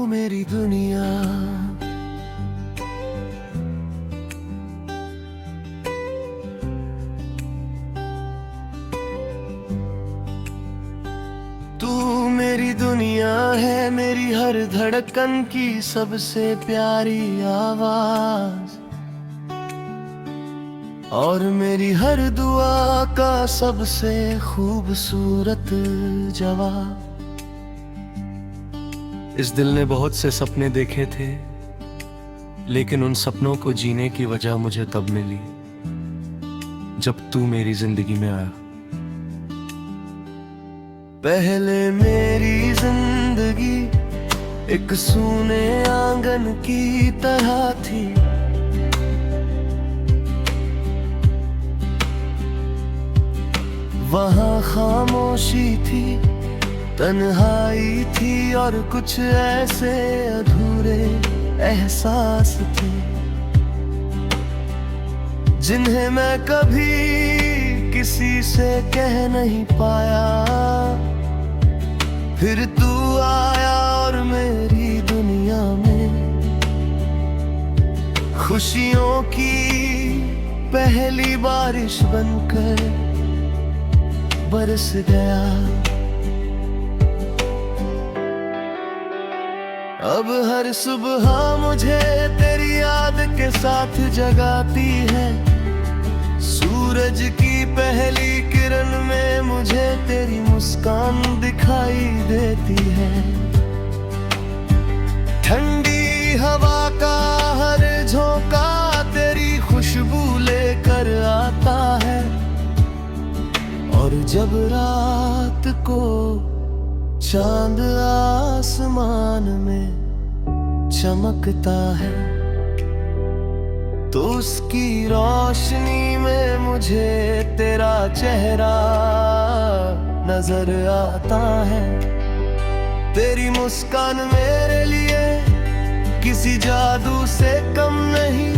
मेरी दुनिया। तू मेरी दुनिया है, मेरी हर धड़कन की सबसे प्यारी आवाज, और मेरी हर दुआ का सबसे खूबसूरत जवाब। इस दिल ने बहुत से सपने देखे थे, लेकिन उन सपनों को जीने की वजह मुझे तब मिली जब तू मेरी जिंदगी में आया। पहले मेरी जिंदगी एक सूने आंगन की तरह थी, वहाँ खामोशी थी, तन्हाई थी और कुछ ऐसे अधूरे एहसास थे जिन्हें मैं कभी किसी से कह नहीं पाया। फिर तू आया और मेरी दुनिया में खुशियों की पहली बारिश बनकर बरस गया। अब हर सुबह मुझे तेरी याद के साथ जगाती है, सूरज की पहली किरण में मुझे तेरी मुस्कान दिखाई देती है। ठंडी हवा का हर झोंका तेरी खुशबू लेकर आता है, और जब रात को चांद आसमान में चमकता है, तो उसकी रोशनी में मुझे तेरा चेहरा नजर आता है। तेरी मुस्कान मेरे लिए किसी जादू से कम नहीं,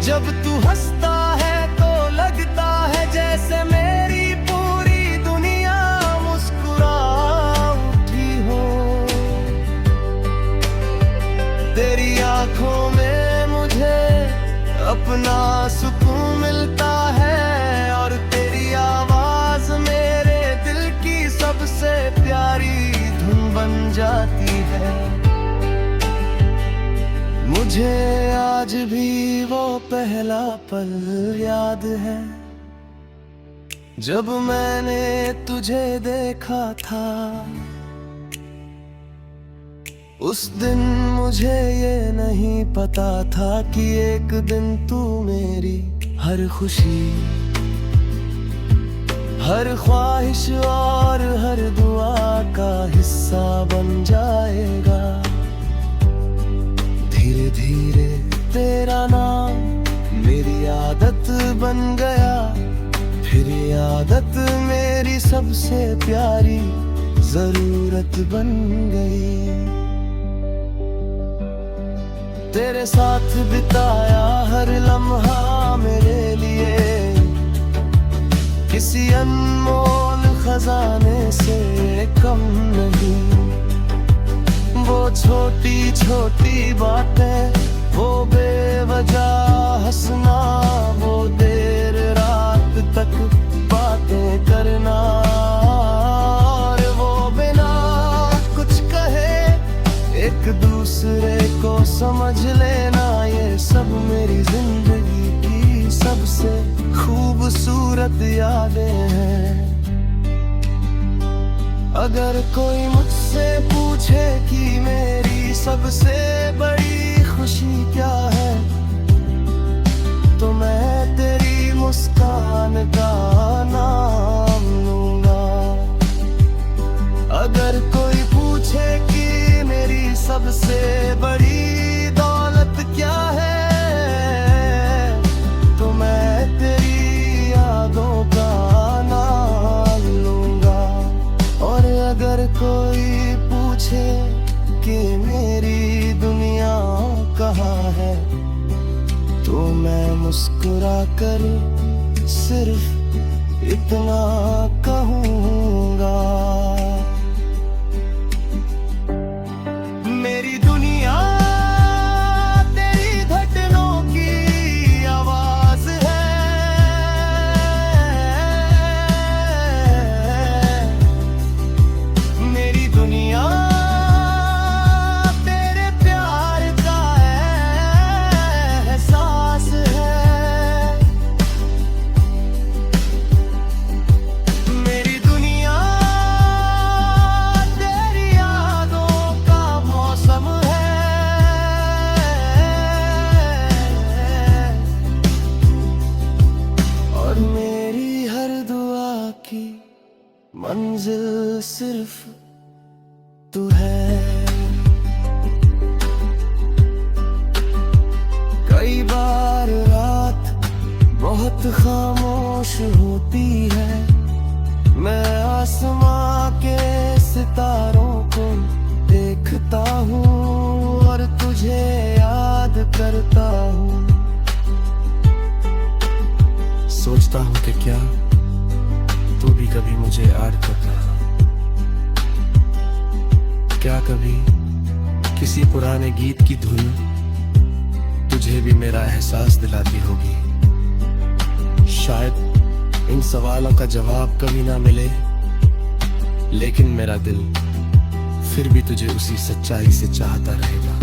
जब तू हंसता है तो लगता है जैसे मेरी पूरी दुनिया मुस्कुरा उठी हो। तेरी आंखों में मुझे अपना सुकून मिलता है, और तेरी आवाज मेरे दिल की सबसे प्यारी धुन बन जाती है। मुझे आज भी वो पहला पल याद है जब मैंने तुझे देखा था। उस दिन मुझे ये नहीं पता था कि एक दिन तू मेरी हर खुशी, हर ख्वाहिश और हर दुआ का हिस्सा बन जाएगा। धीरे धीरे तेरा नाम मेरी आदत बन गया, फिर ये आदत मेरी सबसे प्यारी जरूरत बन गई। तेरे साथ बिताया हर लम्हा मेरे लिए किसी अनमोल खजाने से कम नहीं। वो छोटी छोटी बातें, वो बेवजह हंसना, वो देर रात तक बातें करना, और वो बिना कुछ कहे एक दूसरे को समझ लेना, ये सब मेरी जिंदगी की सबसे खूबसूरत यादें हैं। अगर कोई मुझसे पूछे कि मेरी सबसे बड़ी खुशी क्या है, तो मैं तेरी मुस्कान का नाम लूंगा। अगर कोई पूछे कि मेरी सबसे बड़ी दौलत क्या है, तो मैं तेरी यादों का नाम लूंगा। और अगर कोई पूछे कि मेरी दुनिया कहाँ है, तो मैं मुस्कुरा कर सिर्फ इतना कहूँगा, मंजिल सिर्फ तू है। कई बार रात बहुत खामोश होती है, मैं आसमां के सितारों को देखता हूँ और तुझे याद करता हूँ। सोचता हूँ कि क्या तू भी कभी मुझे याद करता, क्या कभी किसी पुराने गीत की धुन तुझे भी मेरा एहसास दिलाती होगी। शायद इन सवालों का जवाब कभी ना मिले, लेकिन मेरा दिल फिर भी तुझे उसी सच्चाई से चाहता रहेगा।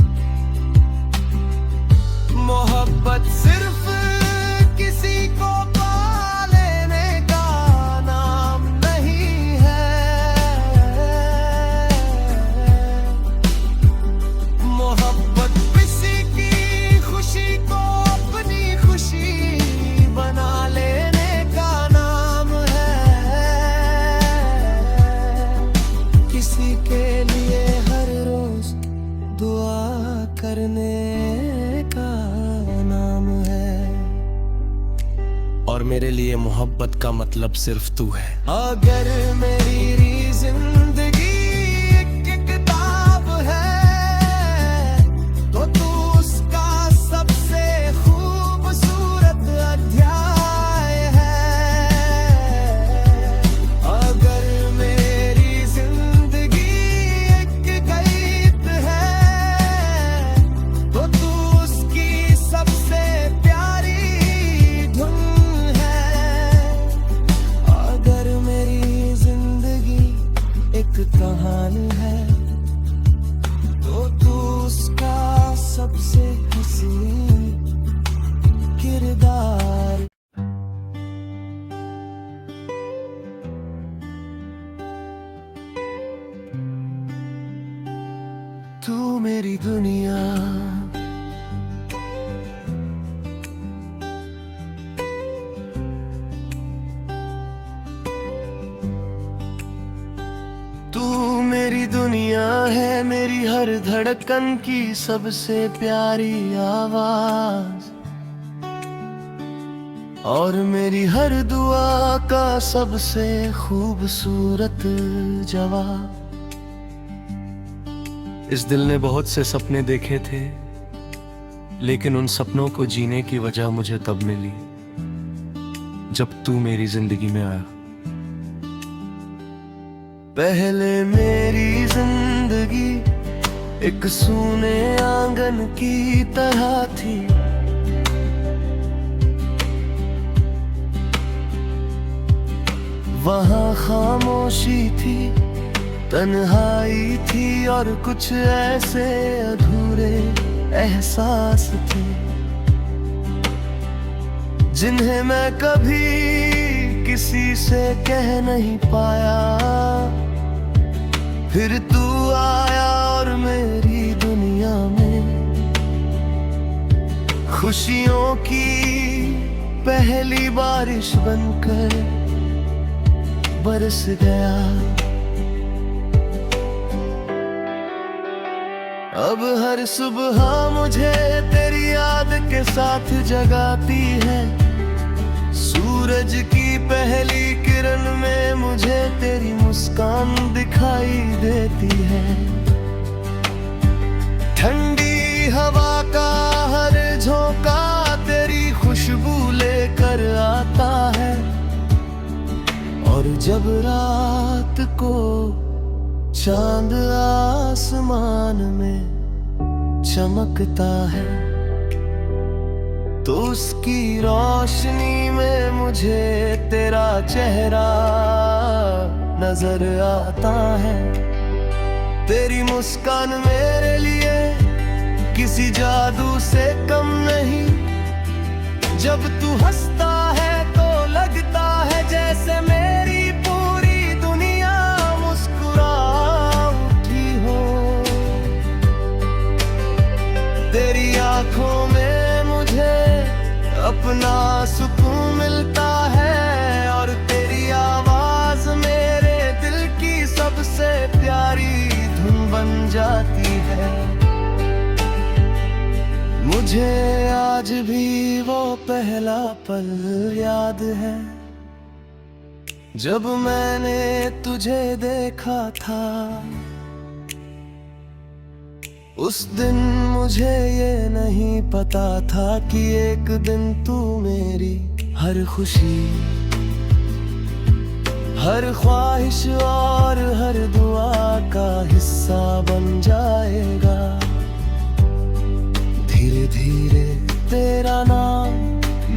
मोहब्बत सिर्फ किसी को पा लेने का नाम नहीं है, मोहब्बत किसी की खुशी को अपनी खुशी बना लेने का नाम है, किसी के लिए हर रोज दुआ करने का नाम है। और मेरे लिए मोहब्बत का मतलब सिर्फ तू है। अगर मेरी जिंदगी एक किताब है तो तू उसका सबसे खूबसूरत अध्याय है। अगर मेरी जिंदगी एक गीत है तो तू उसकी सबसे प्यारी धुन है। अगर मेरी जिंदगी एक कहानी है तो तू उसका सबसे हसीन किरदार। तू मेरी दुनिया, तू मेरी दुनिया है, मेरी हर धड़कन की सबसे प्यारी आवाज और मेरी हर दुआ का सबसे खूबसूरत जवाब। इस दिल ने बहुत से सपने देखे थे, लेकिन उन सपनों को जीने की वजह मुझे तब मिली जब तू मेरी जिंदगी में आया। पहले मेरी जिंदगी एक सूने आंगन की तरह थी, वहाँ खामोशी थी, तन्हाई थी और कुछ ऐसे अधूरे एहसास थे जिन्हें मैं कभी किसी से कह नहीं पाया। फिर तू आया और मेरी दुनिया में खुशियों की पहली बारिश बनकर बरस गया। अब हर सुबह मुझे तेरी याद के साथ जगाती है, सूरज की पहली किरण में मुझे तेरी मुस्कान दिखाई देती है। ठंडी हवा का हर झोंका तेरी खुशबू लेकर आता है और जब रात को चांद आसमान में चमकता है तो उसकी रोशनी में मुझे तेरा चेहरा नजर आता है। तेरी मुस्कान मेरे लिए किसी जादू से कम नहीं, जब तू हंसता है तो लगता है जैसे मेरी पूरी दुनिया मुस्कुरा उठी हो। तेरी आंखों में मुझे अपना सुकून मिलता है और तेरी आवाज मेरे मुझे आज भी वो पहला पल याद है जब मैंने तुझे देखा था। उस दिन मुझे ये नहीं पता था कि एक दिन तू मेरी हर खुशी, हर ख्वाहिश और हर दुआ का हिस्सा बन जाएगा। धीरे धीरे तेरा नाम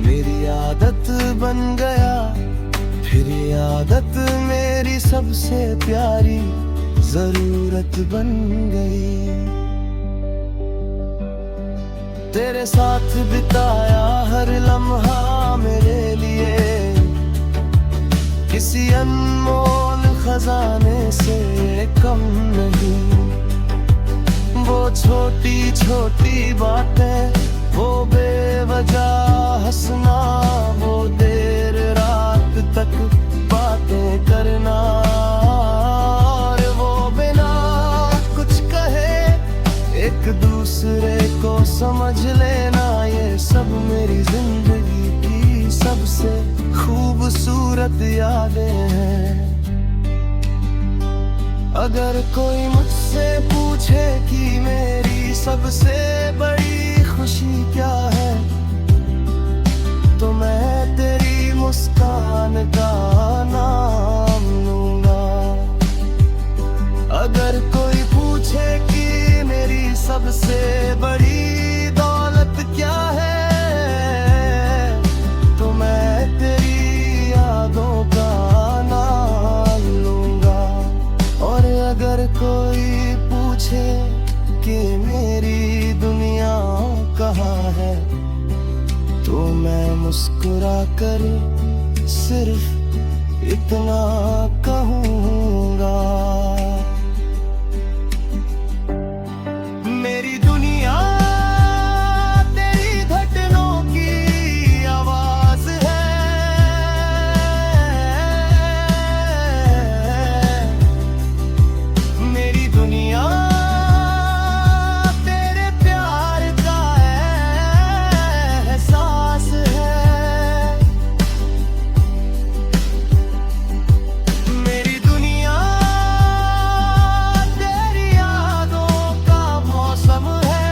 मेरी आदत बन गया, फिर ये आदत मेरी सबसे प्यारी जरूरत बन गई। तेरे साथ बिताया हर लम्हा मेरे लिए किसी अनमोल खजाने से कम नहीं। वो छोटी छोटी बातें, वो बेवजह हंसना, वो देर रात तक बातें करना, और वो बिना कुछ कहे एक दूसरे को समझ लेना, ये सब मेरी जिंदगी की सबसे खूबसूरत यादें हैं। अगर कोई मुझसे पूछे कि मेरी सबसे बड़ी खुशी क्या है, तो मैं तेरी मुस्कान का नाम लूंगा। अगर कोई पूछे कि मेरी सबसे बड़ी दौलत क्या है, तो मैं तेरी यादों का नाम लूंगा। और अगर कोई पूछे कि मेरी दुनिया कहाँ है, तो मैं मुस्कुरा कर सिर्फ इतना कहूँगा, मेरी दुनिया तेरी धड़कनों की आवाज है। मेरी दुनिया तेरे प्यार का एहसास है। मेरी दुनिया तेरी यादों का मौसम है।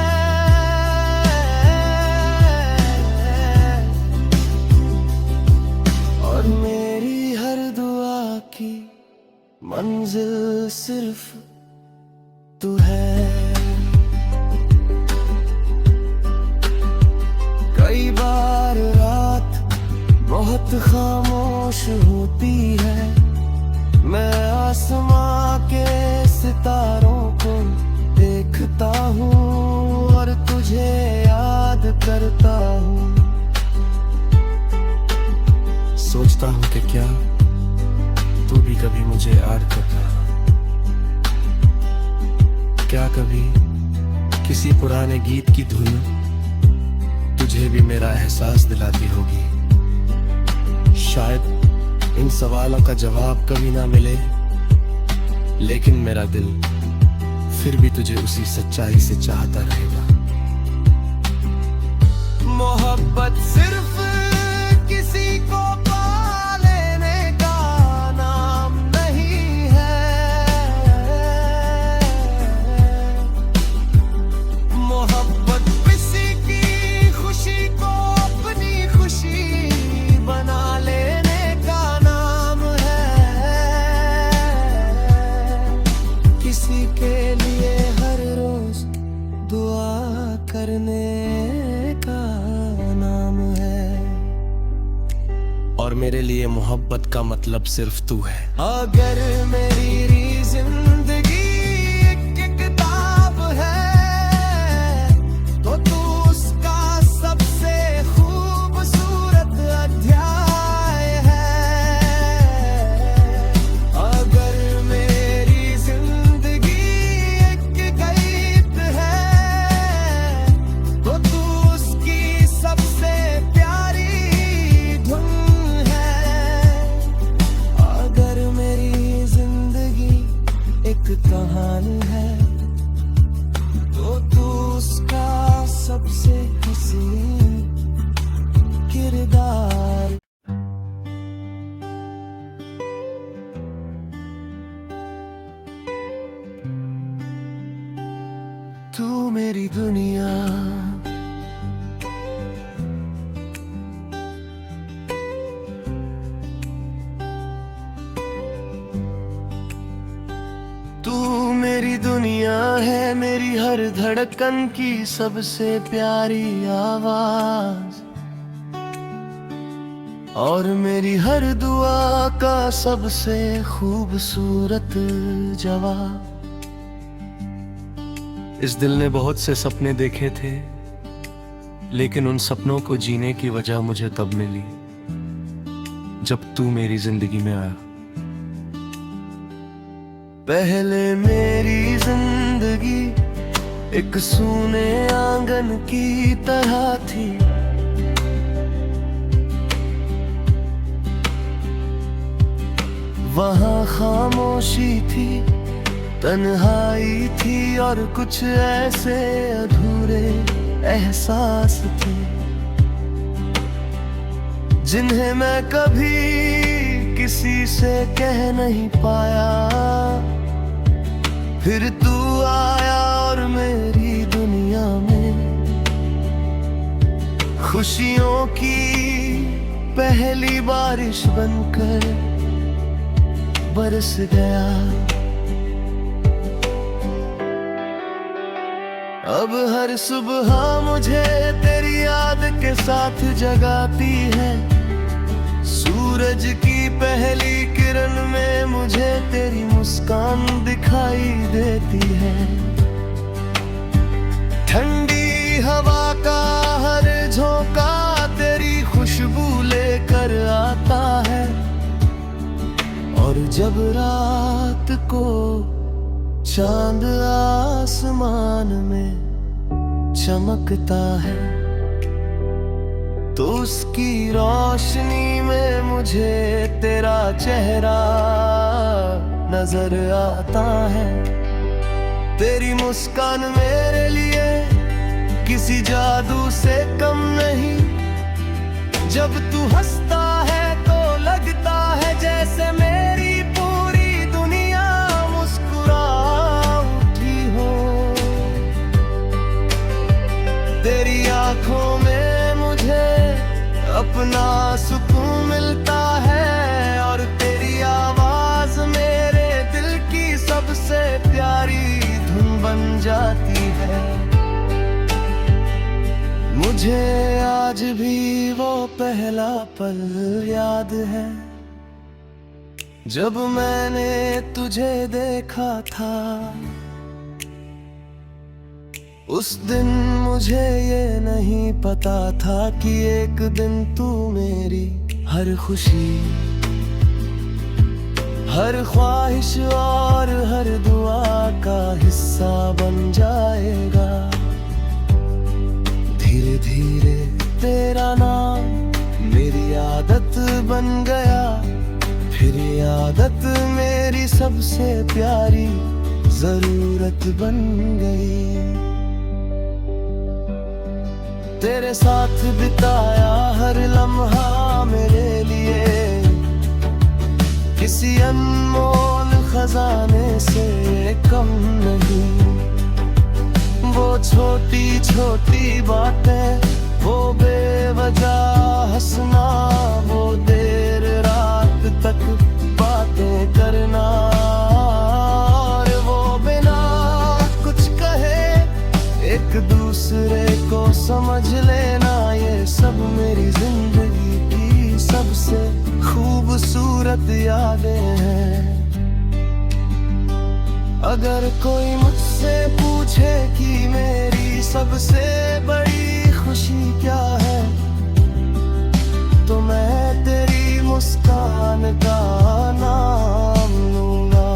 और मेरी हर दुआ की मंजिल सिर्फ तू है। कई बार रात बहुत खामोश होती है, मैं आसमां के सितारों को देखता हूँ और तुझे याद करता हूँ। सोचता हूँ कि क्या तू भी कभी मुझे याद करता, क्या कभी किसी पुराने गीत की धुन तुझे भी मेरा एहसास दिलाती होगी। शायद इन सवालों का जवाब कभी ना मिले, लेकिन मेरा दिल फिर भी तुझे उसी सच्चाई से चाहता रहेगा। मोहब्बत सिर्फ किसी को पा लेने का नाम नहीं है। मोहब्बत किसी की खुशी को अपनी खुशी बना लेने का नाम है। किसी के लिए हर रोज दुआ करने का नाम है। और मेरे लिए मोहब्बत का मतलब सिर्फ तू है। अगर मेरी जिंदगी एक किताब है, तो तू उसका सबसे खूबसूरत अध्याय है। अगर मेरी जिंदगी एक गीत है, तो तू उसकी सबसे प्यारी धुन है। अगर मेरी जिंदगी दुनिया है, मेरी हर धड़कन की सबसे प्यारी आवाज, और मेरी हर दुआ का सबसे खूबसूरत जवाब। इस दिल ने बहुत से सपने देखे थे, लेकिन उन सपनों को जीने की वजह मुझे तब मिली जब तू मेरी जिंदगी में आया। पहले मेरी जिंदगी एक सूने आंगन की तरह थी, वहाँ खामोशी थी, तन्हाई थी और कुछ ऐसे अधूरे एहसास थे जिन्हें मैं कभी किसी से कह नहीं पाया। फिर तू आया और मेरी दुनिया में खुशियों की पहली बारिश बनकर बरस गया। अब हर सुबह मुझे तेरी याद के साथ जगाती है, सूरज की पहली किरण में मुझे तेरी मुस्कान दिखाई देती है। ठंडी हवा का हर झोंका तेरी खुशबू लेकर आता है, और जब रात को चांद आसमान में चमकता है, तो उसकी रोशनी में मुझे तेरा चेहरा नजर आता है। तेरी मुस्कान मेरे लिए किसी जादू से कम नहीं, जब तू हंसता है तो लगता है जैसे मेरी पूरी दुनिया मुस्कुरा उठी हो। तेरी आंखों में मुझे अपना सुकून मिलता है, और तेरी आवाज मेरे दिल की सबसे प्यारी धुन बन जाती है। मुझे आज भी वो पहला पल याद है जब मैंने तुझे देखा था। उस दिन मुझे ये नहीं पता था कि एक दिन तू मेरी हर खुशी, हर ख्वाहिश और हर दुआ का हिस्सा बन जाएगा। धीरे धीरे तेरा नाम मेरी आदत बन गया, फिर ये आदत मेरी सबसे प्यारी जरूरत बन गई। तेरे साथ बिताया हर लम्हा मेरे लिए किसी अनमोल खजाने से कम नहीं। वो छोटी छोटी बातें, वो बेवजह हंसना, वो देर रात तक बातें करना, और वो बिना कुछ कहे एक दूसरे को समझ लेना, ये सब मेरी जिंदगी की सबसे खूबसूरत यादें हैं। अगर कोई मुझसे पूछे कि मेरी सबसे बड़ी खुशी क्या है, तो मैं तेरी मुस्कान का नाम लूंगा।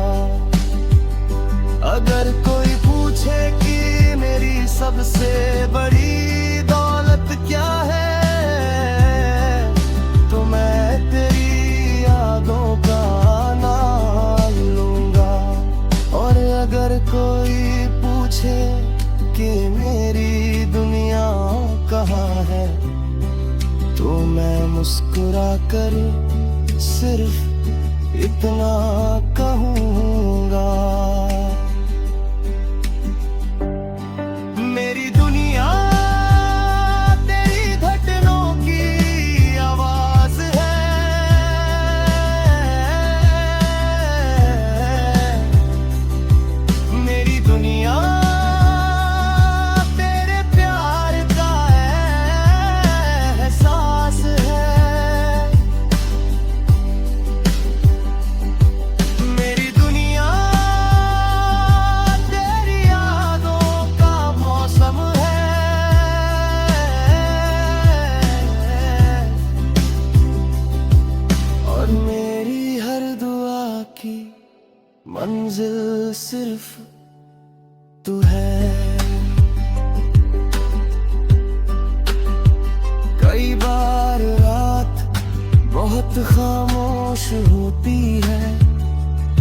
अगर कोई पूछे कि मेरी सबसे बड़ी दौलत क्या है, तो मैं तेरी यादों का नाम लूंगा। और अगर कोई पूछे कि मेरी दुनिया कहाँ है, तो मैं मुस्कुरा कर सिर्फ इतना कहूँगा। मेरी दुनिया तेरी धड़कनों की आवाज है, मेरी मंजिल सिर्फ तू है। कई बार रात बहुत खामोश होती है,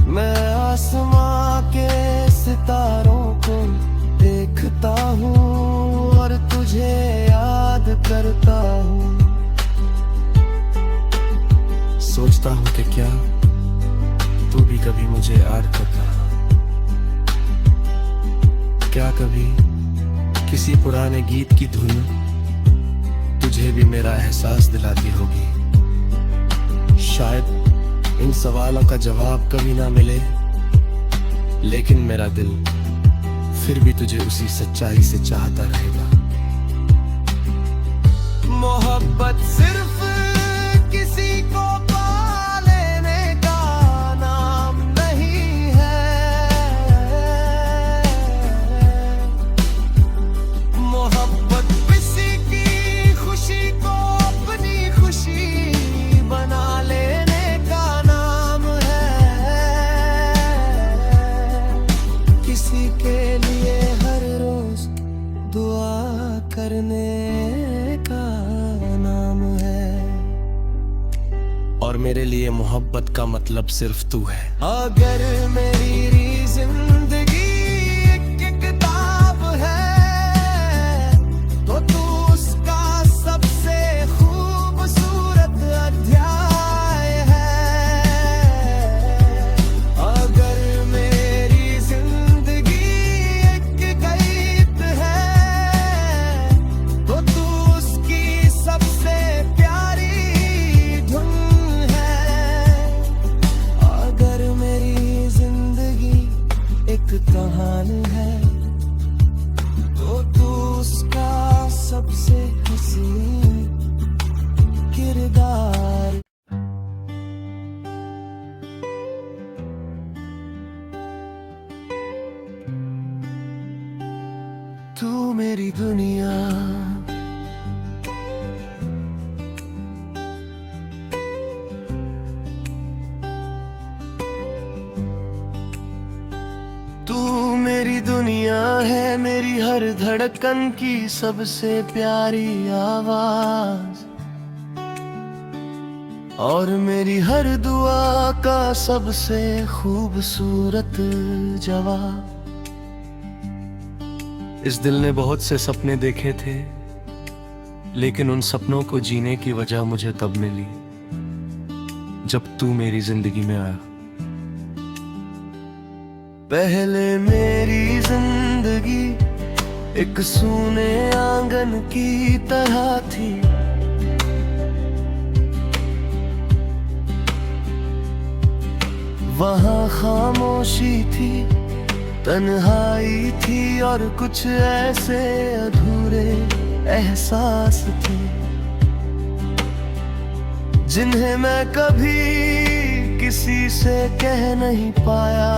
मैं आसमां के सितारों को देखता हूँ और तुझे याद करता हूँ। सोचता हूँ कि क्या तू भी कभी मुझे याद करता, क्या कभी किसी पुराने गीत की धुन तुझे भी मेरा एहसास दिलाती होगी। शायद इन सवालों का जवाब कभी ना मिले, लेकिन मेरा दिल फिर भी तुझे उसी सच्चाई से चाहता रहेगा। मोहब्बत सिर्फ किसी को पा लेने का नाम नहीं है, मोहब्बत किसी की खुशी को अपनी खुशी बना लेने का नाम है, किसी के लिए हर रोज दुआ करने का नाम है। और मेरे लिए मोहब्बत का मतलब सिर्फ तू है। अगर मेरी जिंदगी एक किताब है तो तू उसका सबसे खूबसूरत अध्याय है। अगर मेरी जिंदगी एक गीत है तो तू उसकी सबसे प्यारी धुन है। अगर मेरी जिंदगी एक कहानी है तो तू उसका सबसे हसीन किरदार। तू मेरी दुनिया, तू मेरी दुनिया है, मेरी हर धड़कन की सबसे प्यारी आवाज और मेरी हर दुआ का सबसे खूबसूरत जवाब। इस दिल ने बहुत से सपने देखे थे, लेकिन उन सपनों को जीने की वजह मुझे तब मिली जब तू मेरी जिंदगी में आया। पहले मेरी जिंदगी एक सूने आंगन की तरह थी, वहाँ खामोशी थी, तन्हाई थी और कुछ ऐसे अधूरे एहसास थे जिन्हें मैं कभी किसी से कह नहीं पाया।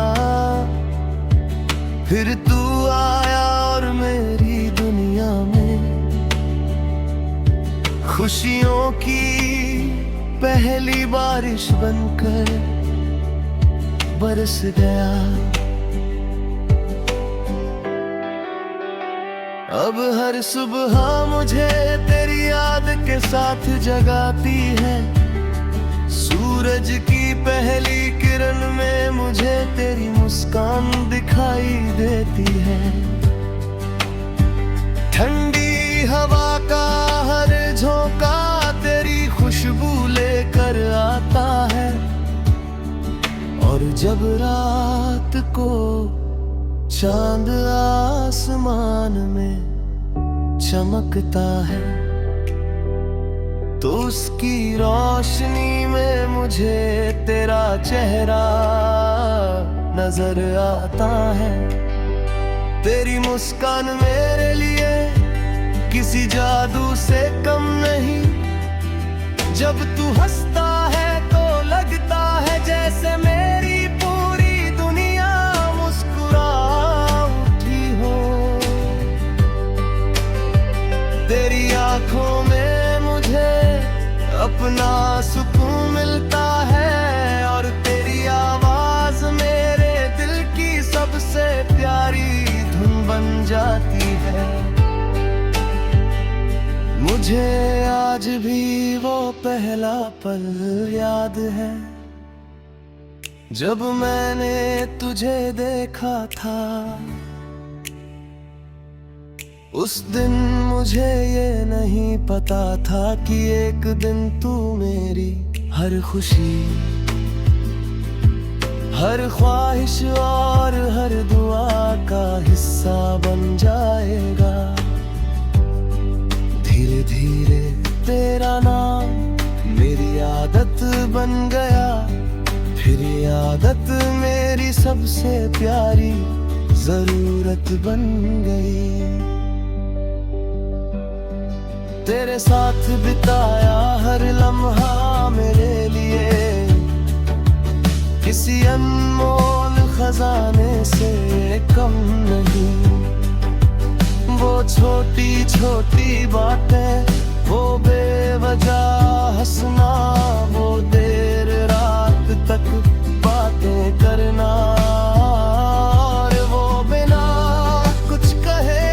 फिर तू आया और मेरी दुनिया में खुशियों की पहली बारिश बनकर बरस गया। अब हर सुबह मुझे तेरी याद के साथ जगाती है, सूरज की पहली किरण में मुझे तेरी मुस्कान दिखाई देती है। ठंडी हवा का हर झोंका तेरी खुशबू लेकर आता है और जब रात को चांद आसमान में चमकता है तो उसकी रोशनी में मुझे तेरा चेहरा नजर आता है। तेरी मुस्कान मेरे लिए किसी जादू से कम नहीं, जब तू हंसता है तो लगता है जैसे मेरी पूरी दुनिया मुस्कुरा उठी हो। तेरी आंखों में मुझे अपना सुकून मिलता है और तेरी आवाज मेरे मुझे आज भी वो पहला पल याद है जब मैंने तुझे देखा था। उस दिन मुझे ये नहीं पता था कि एक दिन तू मेरी हर खुशी, हर ख्वाहिश और हर दुआ का हिस्सा बन जाएगा। धीरे धीरे तेरा नाम मेरी आदत बन गया, फिर ये आदत मेरी सबसे प्यारी जरूरत बन गई। तेरे साथ बिताया हर लम्हा मेरे लिए किसी अनमोल खजाने से कम नहीं। वो छोटी छोटी बातें, वो बेवजह हंसना, वो देर रात तक बातें करना, और वो बिना कुछ कहे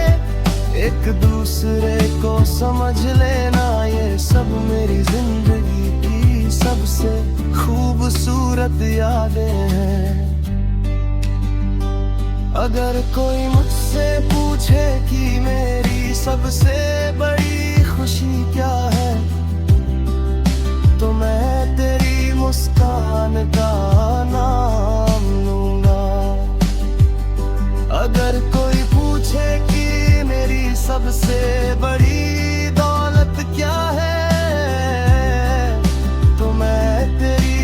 एक दूसरे को समझ लेना, ये सब मेरी जिंदगी की सबसे खूबसूरत यादें हैं। अगर कोई मुझसे पूछे कि मेरी सबसे बड़ी खुशी क्या है, तो मैं तेरी मुस्कान का नाम लूंगा। अगर कोई पूछे कि मेरी सबसे बड़ी दौलत क्या है, तो मैं तेरी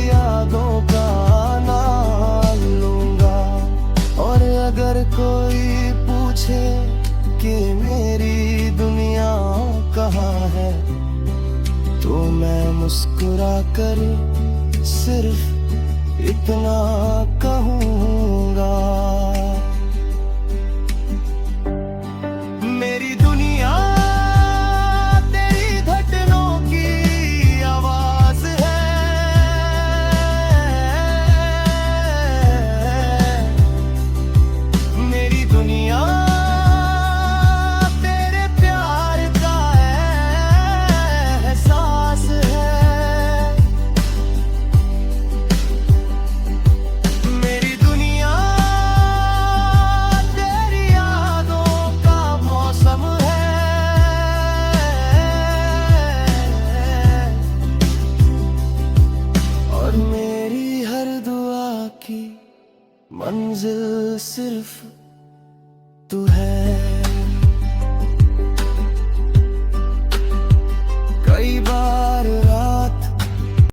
यादों का नाम लूंगा। और अगर कोई पूछे कि मेरी दुनिया कहाँ है, तो मैं मुस्कुरा कर सिर्फ इतना कहूँगा, मेरी दुनिया तेरी धड़कनों की आवाज है। मेरी दुनिया तेरे प्यार का एहसास है। मेरी दुनिया तेरी यादों का मौसम है। और मेरी हर दुआ की मंजिल सिर्फ तू है।